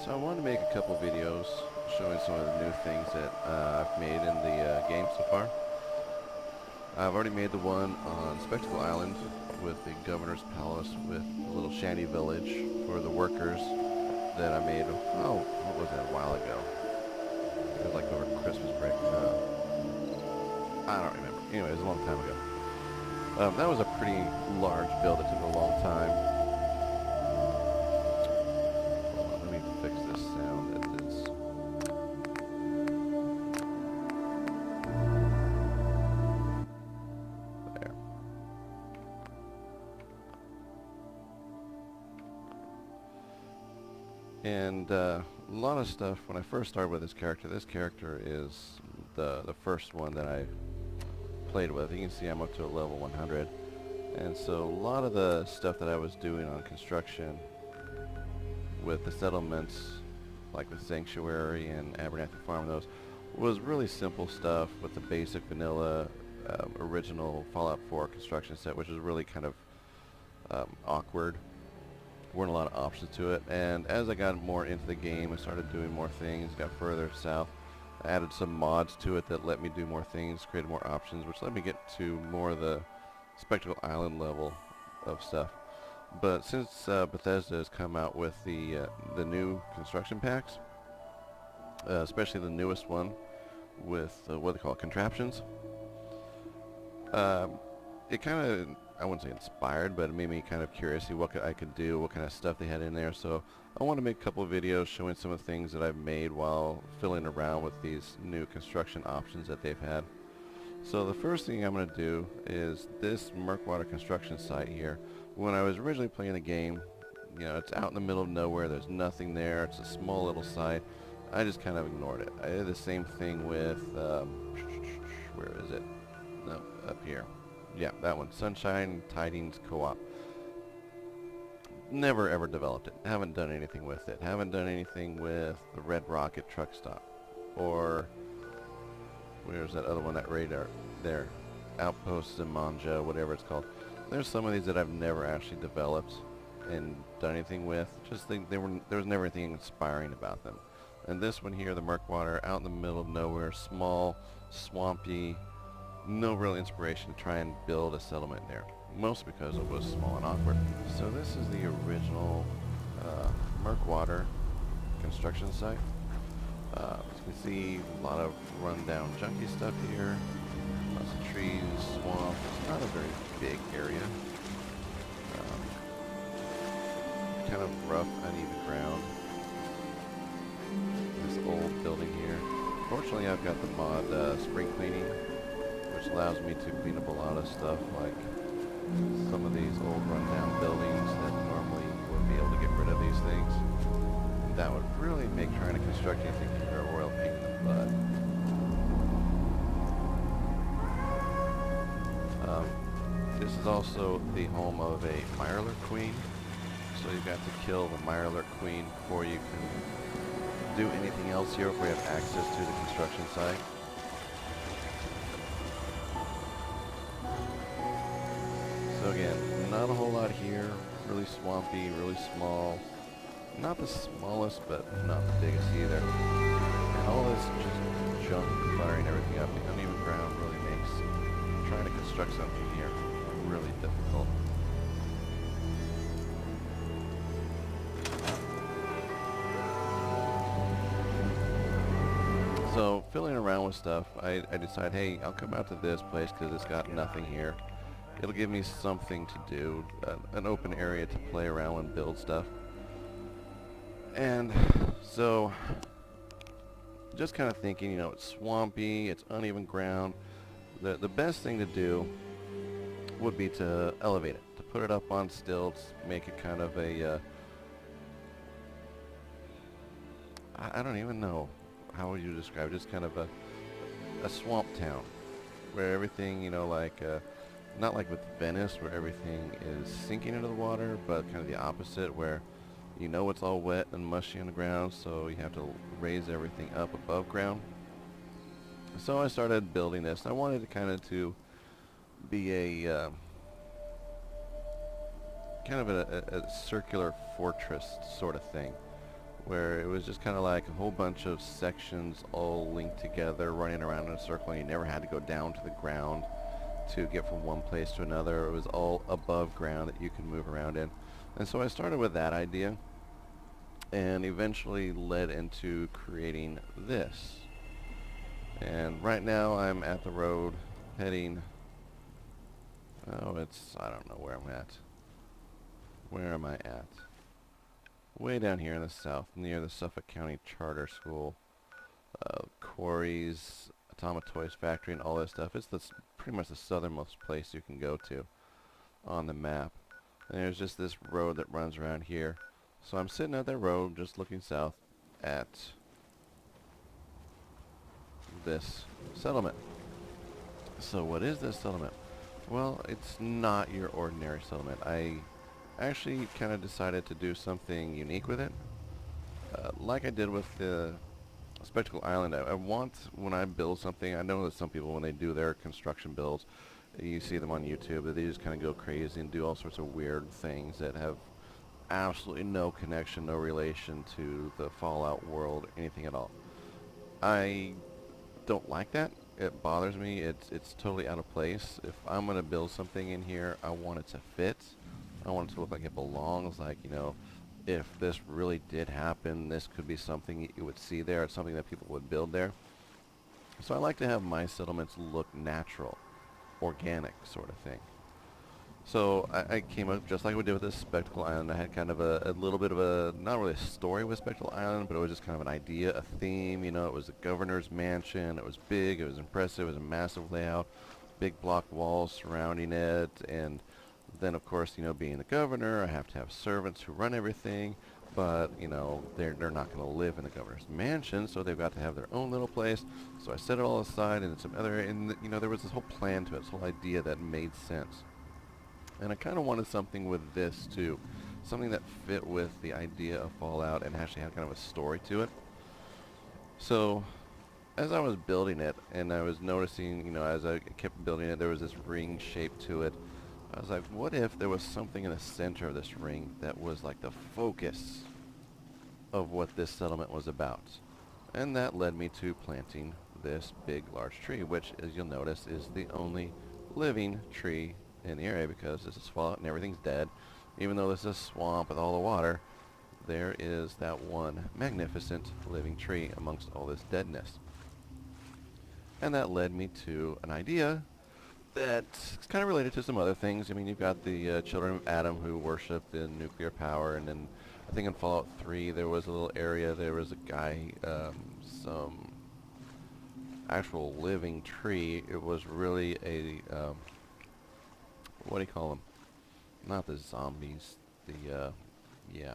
So I wanted to make a couple videos showing some of the new things that I've made in the game so far. I've already made the one on Spectacle Island with the Governor's Palace with a little shanty village for the workers that I made, oh, what was that, a while ago? It was like over Christmas break. I don't remember. Anyway, it was a long time ago. That was a pretty large build. It took a long time. Hold on, let me fix this sound. It is... There. And a lot of stuff, when I first started with this character is the first one that I played with. You can see I'm up to a level 100. And so a lot of the stuff that I was doing on construction with the settlements, like the Sanctuary and Abernathy Farm, those was really simple stuff with the basic vanilla original Fallout 4 construction set, which is really kind of awkward. Weren't a lot of options to it, and as I got more into the game and started doing more things, got further south, I added some mods to it that let me do more things, created more options, which let me get to more of the Spectacle Island level of stuff. But since Bethesda has come out with the new construction packs, especially the newest one with what they call contraptions, it kind of, I wouldn't say inspired, but it made me kind of curious see what I could do, what kind of stuff they had in there. So I want to make a couple of videos showing some of the things that I've made while fiddling around with these new construction options that they've had. So the first thing I'm going to do is this Murkwater construction site here. When I was originally playing the game, you know, it's out in the middle of nowhere, there's nothing there, it's a small little site. I just kind of ignored it. I did the same thing with, where is it? No, up here. Yeah, that one. Sunshine Tidings Co-op. Never ever developed it. Haven't done anything with it. Haven't done anything with the Red Rocket truck stop. Or, where's that other one, that radar there? Outpost Zemanja, whatever it's called. There's some of these that I've never actually developed and done anything with. Just think there was never anything inspiring about them. And this one here, the Murkwater, out in the middle of nowhere, small, swampy, no real inspiration to try and build a settlement there, mostly because it was small and awkward. So this is the original Murkwater construction site. As you can see, a lot of rundown junky stuff here, lots of trees, swamp. It's not a very big area. Kind of rough, uneven ground. This old building here. Fortunately, I've got the mod spring cleaning, which allows me to clean up a lot of stuff, like some of these old rundown buildings that normally wouldn't be able to get rid of these things. That would really make trying to construct anything here a royal pain in the butt. This is also the home of a Mirelurk Queen, so you've got to kill the Mirelurk Queen before you can do anything else here, before you have access to the construction site. So again, not a whole lot here, really swampy, really small. Not the smallest, but not the biggest either. And all this just junk cluttering everything up. The uneven ground really makes trying to construct something here really difficult. So, fiddling around with stuff, I decide, hey, I'll come out to this place because it's got nothing here. It'll give me something to do, an open area to play around and build stuff. And so, just kind of thinking, you know, it's swampy, it's uneven ground. The best thing to do would be to elevate it, to put it up on stilts, make it kind of a, I don't even know, how would you describe it? Just kind of a swamp town, where everything, you know, like, not like with Venice, where everything is sinking into the water, but kind of the opposite, where you know it's all wet and mushy on the ground, so you have to raise everything up above ground. So I started building this. I wanted to kind of to be a kind of a circular fortress sort of thing, where it was just kind of like a whole bunch of sections all linked together, running around in a circle, and you never had to go down to the ground to get from one place to another. It was all above ground that you could move around in. And so I started with that idea and eventually led into creating this. And right now I'm at the road heading, I don't know where I'm at. Where am I at? Way down here in the south, near the Suffolk County Charter School, quarries, Toys Factory, and all that stuff. It's pretty much the southernmost place you can go to on the map. And there's just this road that runs around here. So I'm sitting at that road, just looking south at this settlement. So what is this settlement? Well, it's not your ordinary settlement. I actually kind of decided to do something unique with it. Like I did with the Spectacle Island, I want, when I build something, I know that some people, when they do their construction builds, you see them on YouTube, that they just kind of go crazy and do all sorts of weird things that have absolutely no connection, no relation to the Fallout world, anything at all. I don't like that. It bothers me. It's totally out of place. If I'm going to build something in here, I want it to fit. I want it to look like it belongs, like, you know, if this really did happen, this could be something you would see there. It's something that people would build there. So I like to have my settlements look natural, organic sort of thing. So I came up just like we did with this Spectacle Island. I had kind of a little bit of a, not really a story with Spectacle Island, but it was just kind of an idea, a theme. You know, it was a governor's mansion. It was big. It was impressive. It was a massive layout, big block walls surrounding it. And then, of course, you know, being the governor, I have to have servants who run everything. But, you know, they're not going to live in the governor's mansion, so they've got to have their own little place. So I set it all aside, and some other, and, you know, there was this whole plan to it, this whole idea that made sense. And I kind of wanted something with this too, something that fit with the idea of Fallout and actually had kind of a story to it. So as I was building it, and I was noticing, you know, as I kept building it, there was this ring shape to it. I was like, what if there was something in the center of this ring that was like the focus of what this settlement was about? And that led me to planting this big, large tree, which, as you'll notice, is the only living tree in the area, because this is Fallout and everything's dead. Even though this is a swamp with all the water, there is that one magnificent living tree amongst all this deadness. And that led me to an idea that's kind of related to some other things. I mean, you've got the children of Adam who worshiped in nuclear power, and then I think in Fallout 3 there was a little area, there was a guy, some actual living tree. It was really a what do you call them? Not the zombies. Yeah.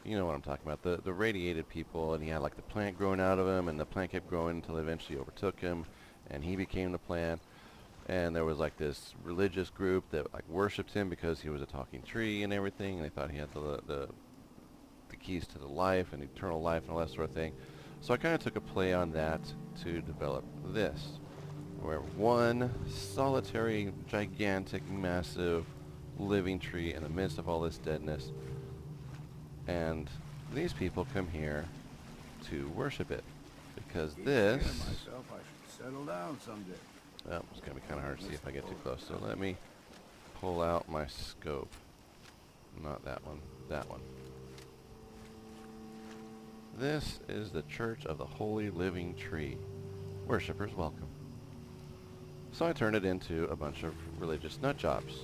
You know what I'm talking about. The radiated people, and he had like the plant growing out of him, and the plant kept growing until it eventually overtook him, and he became the plant. And there was like this religious group that like worshipped him because he was a talking tree and everything, and they thought he had the keys to the life and eternal life and all that sort of thing. So I kind of took a play on that to develop this, where one solitary, gigantic, massive living tree in the midst of all this deadness, and these people come here to worship it, because this... myself I should settle down someday. Oh, it's going to be kind of hard to see if I get too close, so let me pull out my scope. Not that one, that one. This is the Church of the Holy Living Tree. Worshippers welcome. So I turned it into a bunch of religious nut jobs.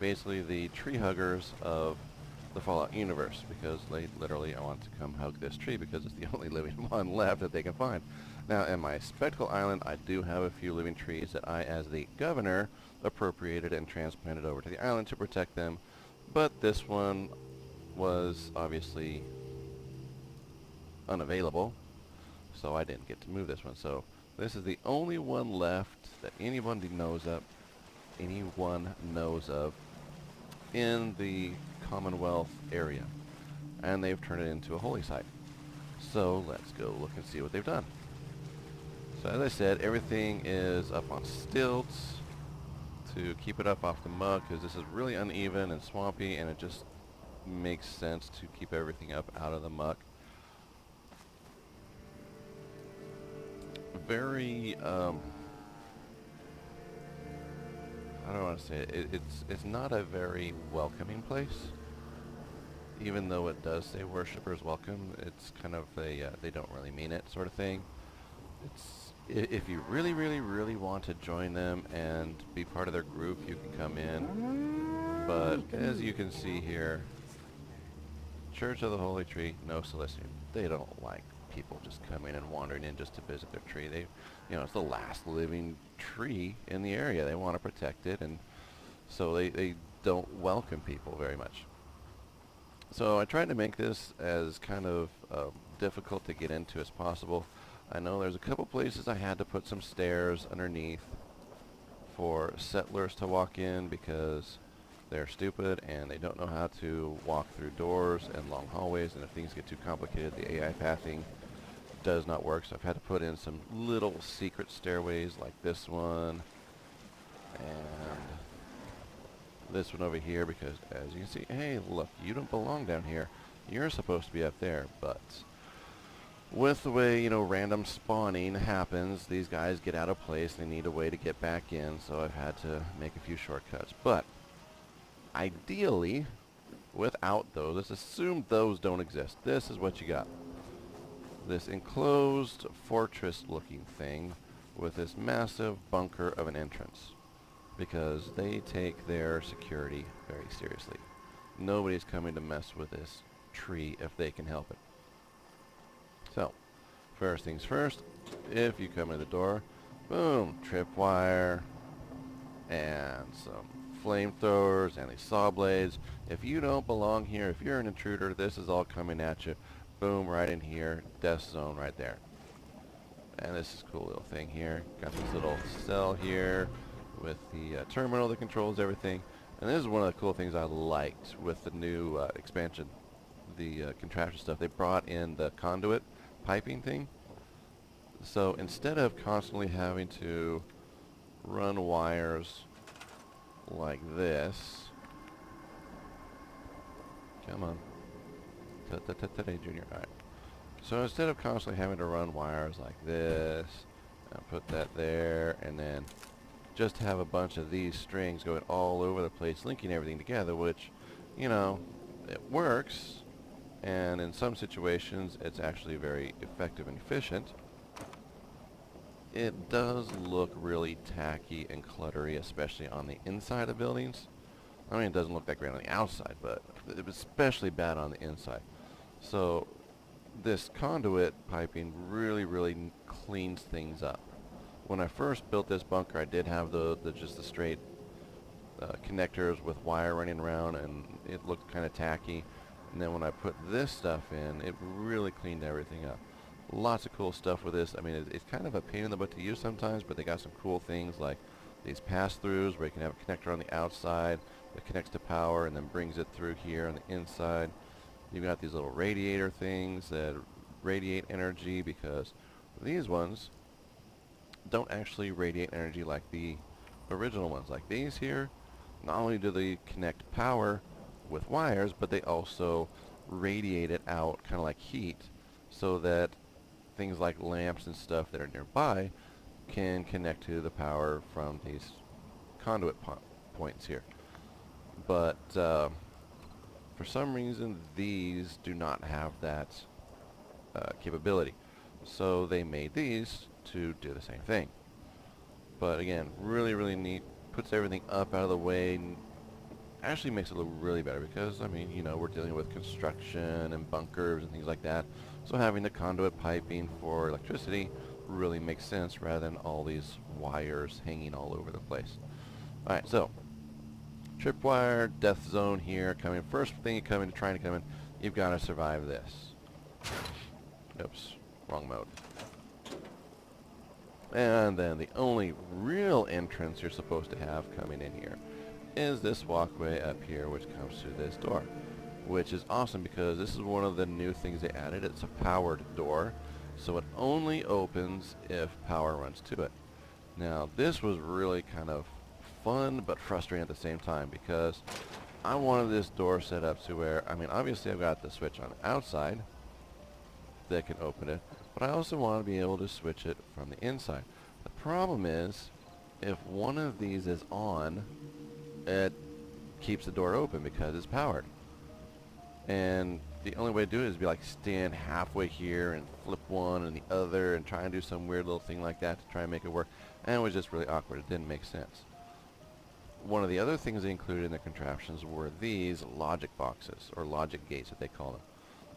Basically the tree huggers of the Fallout universe, because they literally, I want to come hug this tree because it's the only living one left that they can find. Now in my Spectacle Island, I do have a few living trees that I, as the governor, appropriated and transplanted over to the island to protect them, but this one was obviously unavailable, so I didn't get to move this one. So this is the only one left that anyone knows of in the Commonwealth area, and they've turned it into a holy site. So let's go look and see what they've done. So as I said, everything is up on stilts to keep it up off the mud, because this is really uneven and swampy, and it just makes sense to keep everything up out of the muck. Very, I don't want to say it. It's not a very welcoming place. Even though it does say worshippers welcome, it's kind of a they don't really mean it sort of thing. If you really, really, really want to join them and be part of their group, you can come in. But as you can see here, Church of the Holy Tree, no soliciting. They don't like people just coming and wandering in just to visit their tree. It's the last living tree in the area. They want to protect it, and so they don't welcome people very much. So I tried to make this as kind of difficult to get into as possible. I know there's a couple places I had to put some stairs underneath for settlers to walk in because they're stupid and they don't know how to walk through doors and long hallways, and if things get too complicated, the AI pathing does not work. So I've had to put in some little secret stairways like this one and this one over here, because as you can see, hey, look, you don't belong down here. You're supposed to be up there. But with the way, random spawning happens, these guys get out of place. They need a way to get back in, so I've had to make a few shortcuts. But ideally, without those, let's assume those don't exist. This is what you got. This enclosed fortress-looking thing with this massive bunker of an entrance, because they take their security very seriously. Nobody's coming to mess with this tree if they can help it. So, first things first, if you come in the door, boom, tripwire, and some flamethrowers, and these saw blades. If you don't belong here, if you're an intruder, this is all coming at you. Boom, right in here, death zone right there. And this is a cool little thing here. Got this little cell here with the terminal that controls everything. And this is one of the cool things I liked with the new expansion, the contraption stuff. They brought in the conduit piping thing. So instead of constantly having to run wires like this, come on, today, Junior. All right. So instead of constantly having to run wires like this, and put that there, and then just have a bunch of these strings going all over the place, linking everything together, which, it works, and in some situations it's actually very effective and efficient. It does look really tacky and cluttery, especially on the inside of buildings. I mean, it doesn't look that great on the outside, but it's especially bad on the inside. So this conduit piping really, really cleans things up. When I first built this bunker, I did have just the straight connectors with wire running around, and it looked kind of tacky. And then when I put this stuff in, it really cleaned everything up. Lots of cool stuff with this. I mean, it's kind of a pain in the butt to use sometimes, but they got some cool things like these pass-throughs where you can have a connector on the outside that connects to power and then brings it through here on the inside. You've got these little radiator things that radiate energy, because these ones don't actually radiate energy like the original ones. Like these here, not only do they connect power with wires, but they also radiate it out kind of like heat, so that things like lamps and stuff that are nearby can connect to the power from these conduit points here. But for some reason, these do not have that capability. So they made these to do the same thing. But again, really, really neat. Puts everything up out of the way. And actually makes it look really better because, I mean, we're dealing with construction and bunkers and things like that. So having the conduit piping for electricity really makes sense rather than all these wires hanging all over the place. Alright, so tripwire, death zone here. First thing trying to come in, you've got to survive this. Oops, wrong mode. And then the only real entrance you're supposed to have coming in here is this walkway up here, which comes through this door, which is awesome because this is one of the new things they added. It's a powered door, so it only opens if power runs to it. Now, this was really kind of fun but frustrating at the same time, because I wanted this door set up to where, I mean, obviously I've got the switch on the outside that can open it, but I also want to be able to switch it from the inside. The problem is, if one of these is on, it keeps the door open because it's powered. And the only way to do it is be like stand halfway here and flip one and the other and try and do some weird little thing like that to try and make it work. And it was just really awkward. It didn't make sense. One of the other things they included in the contraptions were these logic boxes, or logic gates that they call them,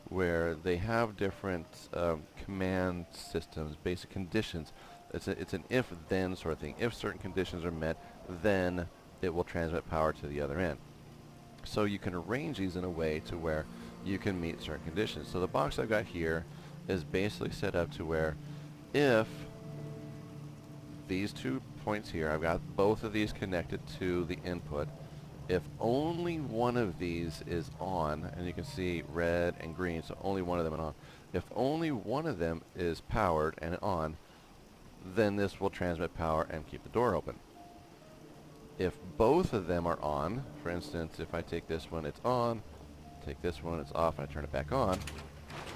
where they have different command systems, basic conditions. It's an if-then sort of thing. If certain conditions are met, then it will transmit power to the other end. So you can arrange these in a way to where you can meet certain conditions. So the box I've got here is basically set up to where if these 2 points here, I've got both of these connected to the input. If only one of these is on, and you can see red and green, so only one of them is on. If only one of them is powered and on, then this will transmit power and keep the door open. If both of them are on, for instance, if I take this one, it's on, take this one, it's off, and I turn it back on,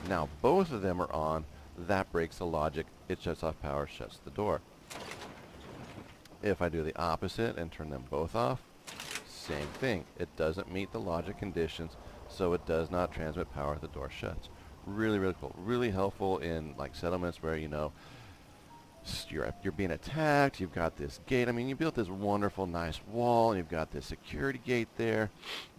now both of them are on, that breaks the logic, it shuts off power, shuts the door. If I do the opposite and turn them both off, same thing. It doesn't meet the logic conditions, so it does not transmit power, the door shuts. Really, really cool. Really helpful in like settlements where, you know, you're being attacked, you've got this gate. I mean, you built this wonderful, nice wall, and you've got this security gate there,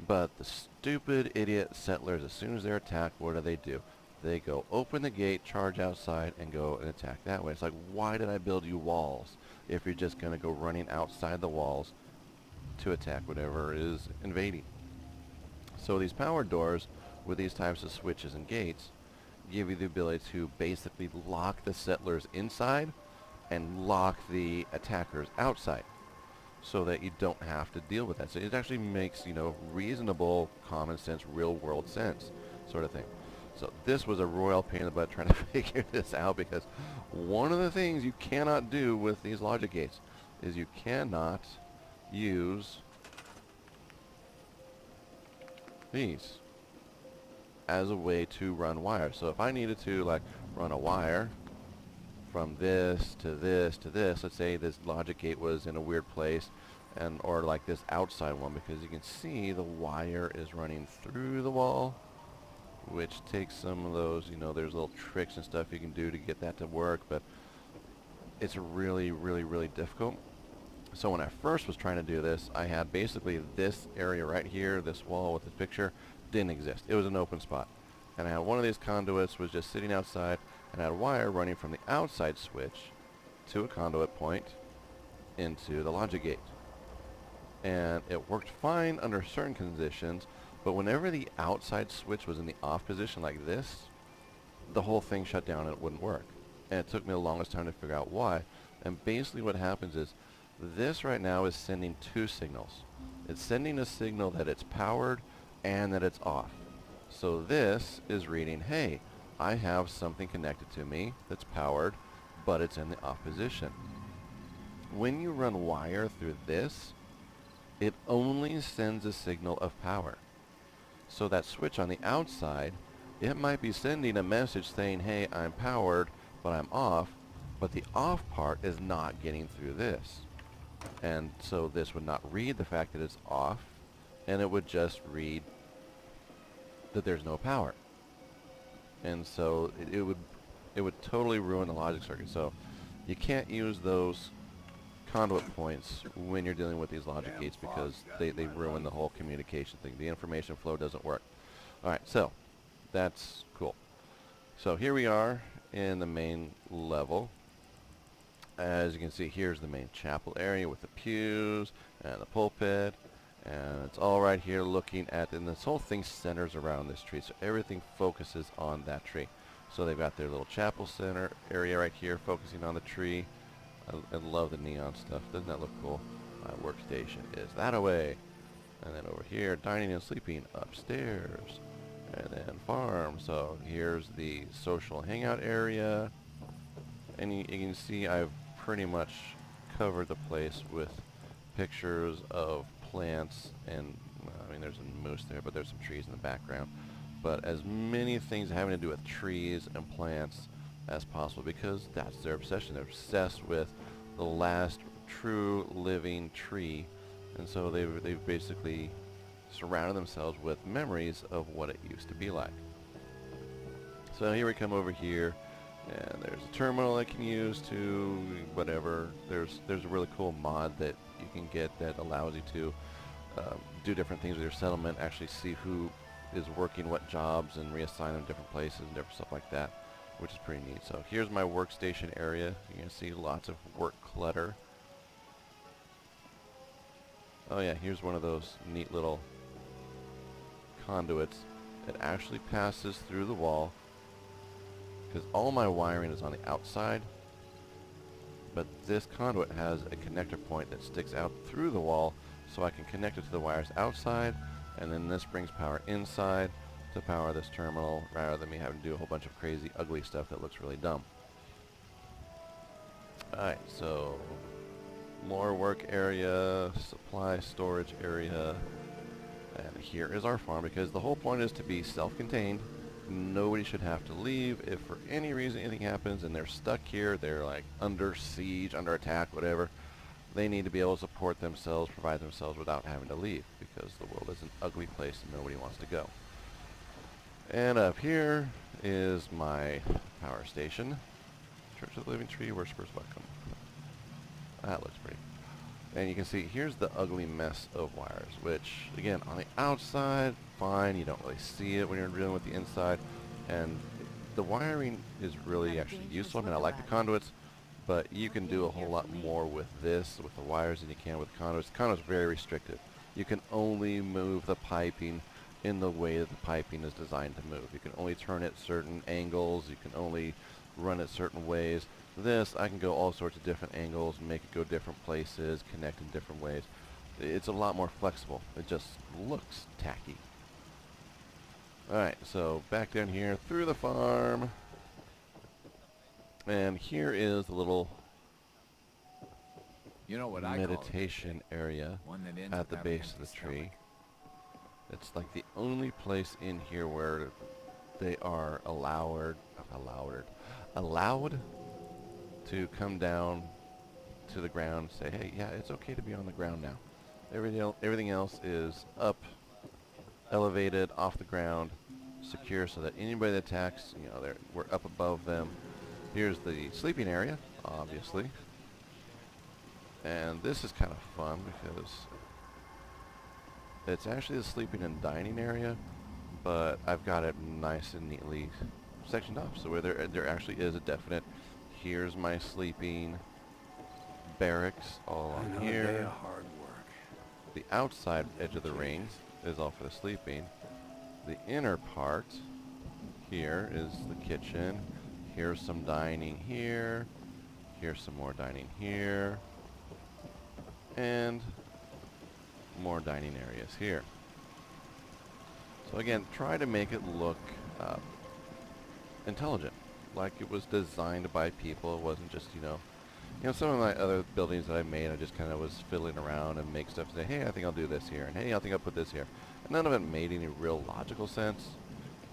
but the stupid idiot settlers, as soon as they're attacked, what do? They go open the gate, charge outside, and go and attack that way. It's like, why did I build you walls if you're just going to go running outside the walls to attack whatever is invading? So these power doors with these types of switches and gates give you the ability to basically lock the settlers inside and lock the attackers outside so that you don't have to deal with that. So it actually makes, you know, reasonable, common sense, real world sense sort of thing. So this was a royal pain in the butt trying to figure this out, because one of the things you cannot do with these logic gates is you cannot use these as a way to run wires. So if I needed to like run a wire from this to this to this, let's say this logic gate was in a weird place, and or like this outside one, because you can see the wire is running through the wall, which takes some of those, you know, there's little tricks and stuff you can do to get that to work, but it's really, really, really difficult. So when I first was trying to do this, I had basically this area right here, this wall with this picture, didn't exist. It was an open spot. And I had one of these conduits was just sitting outside, and I had a wire running from the outside switch to a conduit point into the logic gate. And it worked fine under certain conditions, but whenever the outside switch was in the off position like this, the whole thing shut down and it wouldn't work. And it took me the longest time to figure out why. And basically what happens is, this right now is sending 2 signals. It's sending a signal that it's powered and that it's off. So this is reading, hey, I have something connected to me that's powered, but it's in the off position. When you run wire through this, it only sends a signal of power. So that switch on the outside, it might be sending a message saying, hey, I'm powered, but I'm off, but the off part is not getting through this. And so this would not read the fact that it's off, and it would just read that there's no power. And so it would totally ruin the logic circuit. So you can't use those conduit points when you're dealing with these logic gates, because they ruin the whole communication thing. The information flow doesn't work. Alright, so that's cool. So here we are in the main level. As you can see, here's the main chapel area with the pews and the pulpit, and it's all right here looking at, and this whole thing centers around this tree, so everything focuses on that tree. So they've got their little chapel center area right here focusing on the tree. I love the neon stuff. Doesn't that look cool? My workstation is that away. And then over here, dining and sleeping upstairs. And then farm. So here's the social hangout area. And you can see I've pretty much covered the place with pictures of plants and, I mean, there's a moose there, but there's some trees in the background. But as many things having to do with trees and plants as possible, because that's their obsession. They're obsessed with the last true living tree, and so they've basically surrounded themselves with memories of what it used to be like. So here we come over here, and there's a terminal I can use to whatever. There's a really cool mod that you can get that allows you to do different things with your settlement, actually see who is working what jobs and reassign them different places and different stuff like that, which is pretty neat. So here's my workstation area. You can see lots of work clutter. Oh yeah, here's one of those neat little conduits that actually passes through the wall, because all my wiring is on the outside, but this conduit has a connector point that sticks out through the wall, so I can connect it to the wires outside, and then this brings power inside to power this terminal, rather than me having to do a whole bunch of crazy ugly stuff that looks really dumb. Alright, so more work area, supply storage area, and here is our farm, because the whole point is to be self-contained. Nobody should have to leave. If for any reason anything happens and they're stuck here, they're like under siege, under attack, whatever, they need to be able to support themselves, provide themselves without having to leave, because the world is an ugly place and nobody wants to go. And up here is my power station. Church of the Living Tree, worshippers welcome. That looks pretty. And you can see here's the ugly mess of wires, which again on the outside fine, you don't really see it when you're dealing with the inside, and the wiring is really actually useful. I mean, I like the conduits, but you can do a whole lot more with this, with the wires, than you can with conduits. Conduits are very restrictive. You can only move the piping in the way that the piping is designed to move. You can only turn it certain angles, you can only run it certain ways. This, I can go all sorts of different angles, make it go different places, connect in different ways. It's a lot more flexible. It just looks tacky. Alright, so back down here through the farm. And here is the little You know what I meditation area One that ends at up the having base of empty the tree. stomach. It's like the only place in here where they are allowed to come down to the ground and say, hey, yeah, it's okay to be on the ground now. Everything else is up, elevated, off the ground, secure, so that anybody that attacks, you know, we're up above them. Here's the sleeping area, obviously. And this is kind of fun because it's actually the sleeping and dining area, but I've got it nice and neatly sectioned off, so where there actually is a definite, here's my sleeping barracks all on Another day here. of hard work. The outside edge of the ring is all for the sleeping. The inner part here is the kitchen. Here's some dining here. Here's some more dining here. And more dining areas here. So again, try to make it look intelligent, like it was designed by people. It wasn't just, you know, some of my other buildings that I made, I just kind of was fiddling around and make stuff, say, hey, I think I'll do this here, and hey, I think I'll put this here. And none of it made any real logical sense,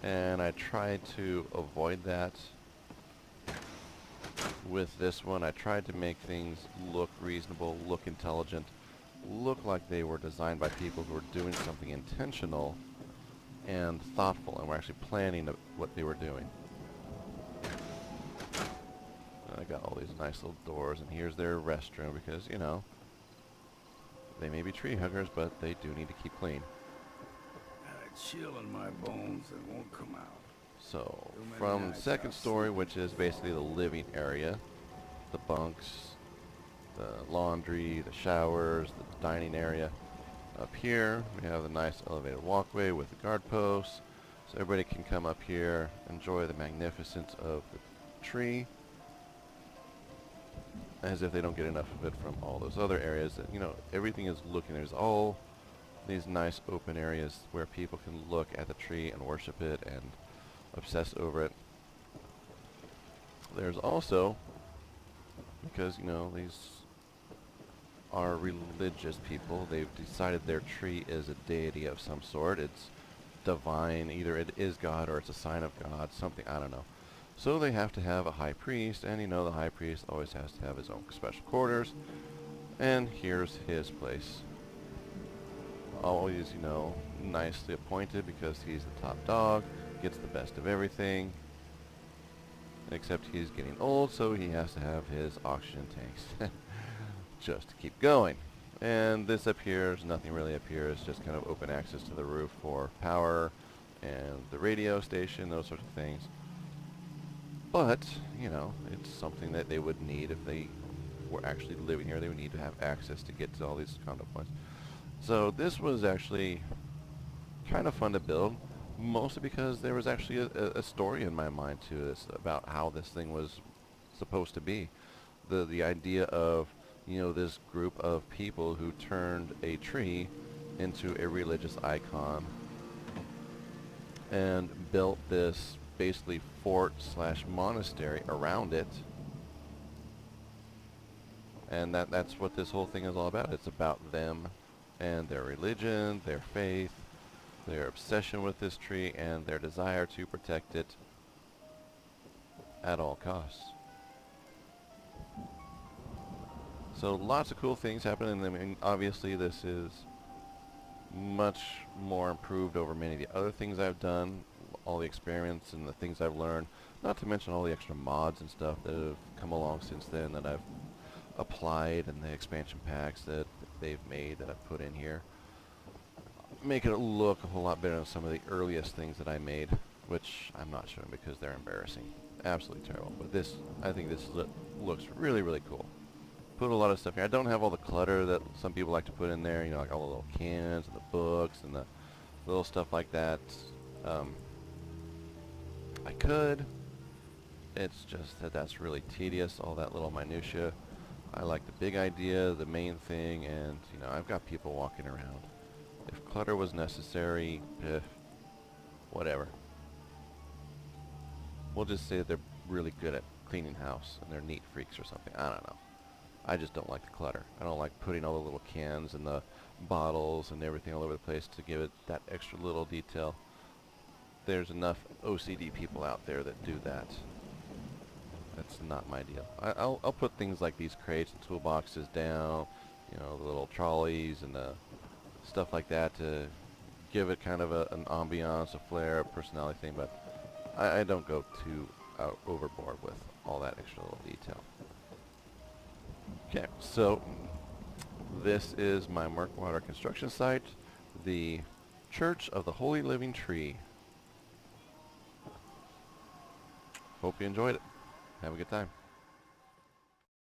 and I tried to avoid that with this one. I tried to make things look reasonable, look intelligent, look like they were designed by people who were doing something intentional and thoughtful, and were actually planning what they were doing. I got all these nice little doors, and here's their restroom, because, you know, they may be tree huggers, but they do need to keep clean. Got a chill in my bones that won't come out. So, Too many from nights second out story, sleeping. which is basically the living area, the bunks, the laundry, the showers, the dining area. Up here, we have the nice elevated walkway with the guard posts, so everybody can come up here, enjoy the magnificence of the tree, as if they don't get enough of it from all those other areas. That, you know, everything is looking, there's all these nice open areas where people can look at the tree and worship it and obsess over it. There's also, because, you know, these are religious people. They've decided their tree is a deity of some sort. It's divine. Either it is God or it's a sign of God. Something, I don't know. So they have to have a high priest, and you know the high priest always has to have his own special quarters. And here's his place. Always, you know, nicely appointed because he's the top dog, gets the best of everything. Except he's getting old, so he has to have his oxygen tanks just to keep going. And this up here, nothing really up here. It's just kind of open access to the roof for power and the radio station, those sorts of things. But, you know, it's something that they would need if they were actually living here. They would need to have access to get to all these condo points. So this was actually kind of fun to build, mostly because there was actually a story in my mind to this about how this thing was supposed to be. The idea of, you know, this group of people who turned a tree into a religious icon and built this basically fort slash monastery around it. And that's what this whole thing is all about. It's about them and their religion, their faith, their obsession with this tree, and their desire to protect it at all costs. So lots of cool things happening. I mean, obviously this is much more improved over many of the other things I've done, all the experiments and the things I've learned, not to mention all the extra mods and stuff that have come along since then that I've applied, and the expansion packs that they've made that I've put in here. Make it look a whole lot better than some of the earliest things that I made, which I'm not showing because they're embarrassing. Absolutely terrible. But this, I think this looks really, really cool. Put a lot of stuff here. I don't have all the clutter that some people like to put in there, you know, like all the little cans and the books and the little stuff like that. I could. It's just that that's really tedious, all that little minutia. I like the big idea, the main thing, and, you know, I've got people walking around. If clutter was necessary, whatever. We'll just say that they're really good at cleaning house and they're neat freaks or something. I don't know. I just don't like the clutter. I don't like putting all the little cans and the bottles and everything all over the place to give it that extra little detail. There's enough OCD people out there that do that. That's not my deal. I'll put things like these crates and toolboxes down, you know, the little trolleys and the stuff like that to give it kind of an ambiance, a flair, a personality thing, but I don't go too overboard with all that extra little detail. Okay, so this is my Murkwater construction site, the Church of the Holy Living Tree. Hope you enjoyed it. Have a good time.